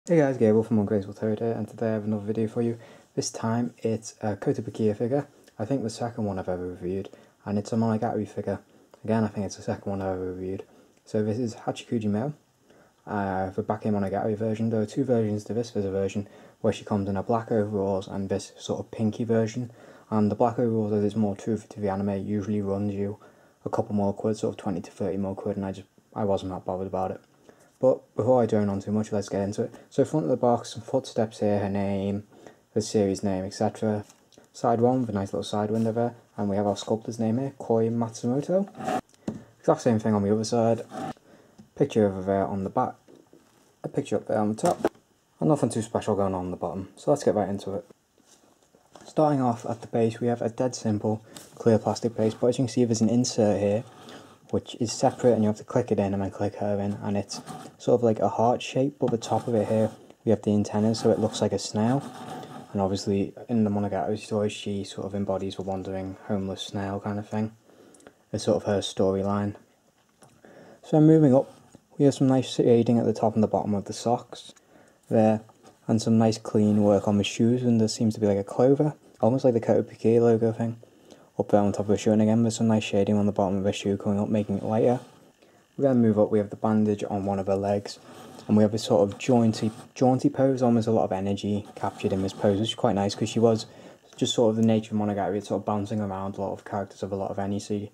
Hey guys, Gabriel from Ungraceful Toad here, and today I have another video for you. This time it's a Kotobukiya figure. I think the second one I've ever reviewed, and it's a Monogatari figure. Again, I think it's the second one I've ever reviewed. So this is Hachikuji Meo, the Bake Monogatari version. There are two versions to this. There's a version where she comes in a black overalls and this sort of pinky version. And the black overalls, as it's more true to the anime, usually runs you a couple more quid, sort of 20 to 30 more quid, and I wasn't that bothered about it. But before I drone on too much, let's get into it. So front of the box, some footsteps here, her name, the series name, etc. Side one with a nice little side window there, and we have our sculptor's name here, Koi Matsumoto. Exact same thing on the other side. Picture over there on the back, a picture up there on the top, and nothing too special going on the bottom. So let's get right into it. Starting off at the base, we have a dead simple clear plastic base, but as you can see there's an insert here which is separate, and you have to click it in and then click her in, and it's sort of like a heart shape, but the top of it here we have the antennas, so it looks like a snail. And obviously in the Monogatari story she sort of embodies the wandering homeless snail kind of thing. It's sort of her storyline. So moving up, we have some nice shading at the top and the bottom of the socks there, and some nice clean work on the shoes, and there seems to be like a clover, almost like the Kotobukiya logo thing up there on top of the shoe, and again there's some nice shading on the bottom of the shoe coming up, making it lighter. We then move up, we have the bandage on one of her legs, and we have this sort of jaunty pose, almost a lot of energy captured in this pose, which is quite nice because she was just sort of the nature of Monogatari, it's sort of bouncing around, a lot of characters have a lot of energy,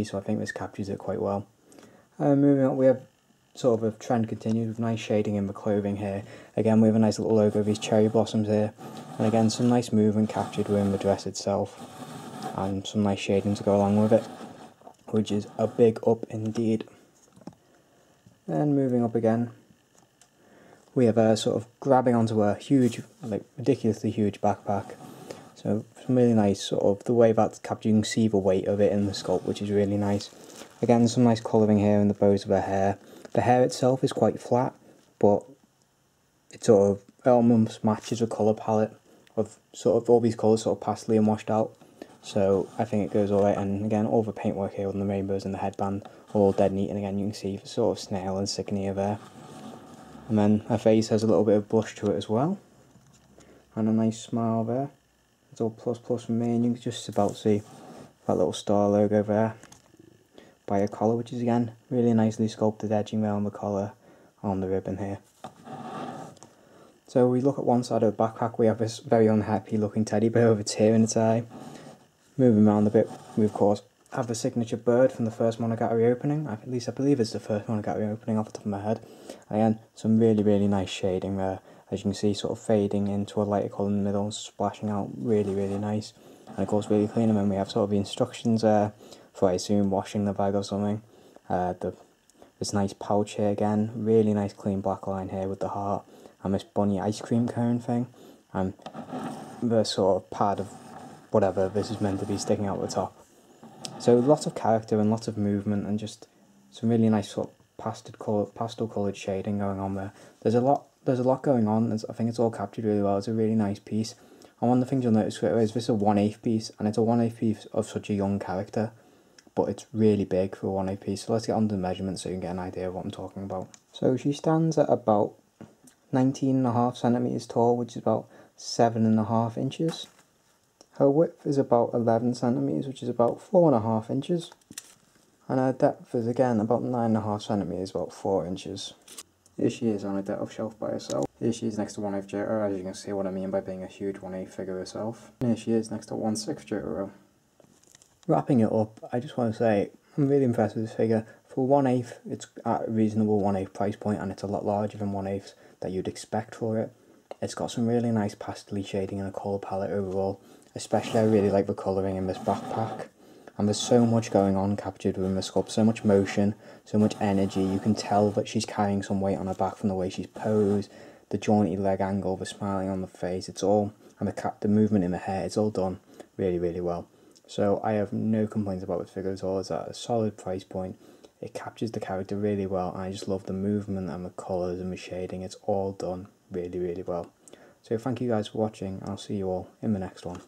so I think this captures it quite well. Moving up, we have sort of a trend continued with nice shading in the clothing here. Again we have a nice little logo of these cherry blossoms here, and again some nice movement captured within the dress itself, and some nice shading to go along with it, which is a big up indeed. Then moving up again, we have her sort of grabbing onto a huge, like ridiculously huge backpack. So some really nice sort of the way that's captured, you can see the weight of it in the sculpt, which is really nice. Again some nice colouring here in the bows of her hair. The hair itself is quite flat, but it sort of almost matches the colour palette of sort of all these colours sort of pastely and washed out. So I think it goes alright, and again all the paintwork here on the rainbows and the headband all dead neat, and again you can see the sort of snail insignia there. And then her face has a little bit of blush to it as well, and a nice smile there. It's all plus from me, and you can just about see that little star logo there by her collar, which is again really nicely sculpted edging there on the collar on the ribbon here. So we look at one side of the backpack, we have this very unhappy looking teddy bear with a tear in its eye. Moving around a bit, we of course have the signature bird from the first Monogatari opening. At least I believe it's the first Monogatari opening off the top of my head. Again, some really nice shading there, as you can see, sort of fading into a lighter colour in the middle, splashing out really nice. And of course really clean, and then we have sort of the instructions there for, I assume, washing the bag or something. This nice pouch here again, really nice clean black line here with the heart, and this bunny ice cream cone thing, and the sort of pad of whatever this is meant to be sticking out the top. So lots of character and lots of movement, and just some really nice sort of pastel coloured shading going on there. There's a lot going on. I think it's all captured really well. It's a really nice piece. And one of the things you'll notice is this is a 1/8 piece, and it's a 1/8 piece of such a young character, but it's really big for a 1/8 piece. So let's get on to the measurements so you can get an idea of what I'm talking about. So she stands at about 19.5 centimeters tall, which is about 7.5 inches. Her width is about 11 centimeters, which is about 4.5 inches. And her depth is again about 9.5 centimeters, about 4 inches. Here she is on a depth shelf by herself. Here she is next to 1/8 Jotaro, as you can see what I mean by being a huge 1/8 figure herself. And here she is next to 1/6 Jotaro. Wrapping it up, I just want to say I'm really impressed with this figure. For 1/8, it's at a reasonable 1/8 price point, and it's a lot larger than 1/8 that you'd expect for it. It's got some really nice pastel shading and a colour palette overall. Especially I really like the colouring in this backpack, and there's so much going on captured within the sculpt, so much motion, so much energy. You can tell that she's carrying some weight on her back from the way she's posed, the jaunty leg angle, the smiling on the face, it's all, and the movement in the hair, it's all done really well. So I have no complaints about this figure at all. It's at a solid price point, it captures the character really well, and I just love the movement and the colours and the shading. It's all done really well. So thank you guys for watching, and I'll see you all in the next one.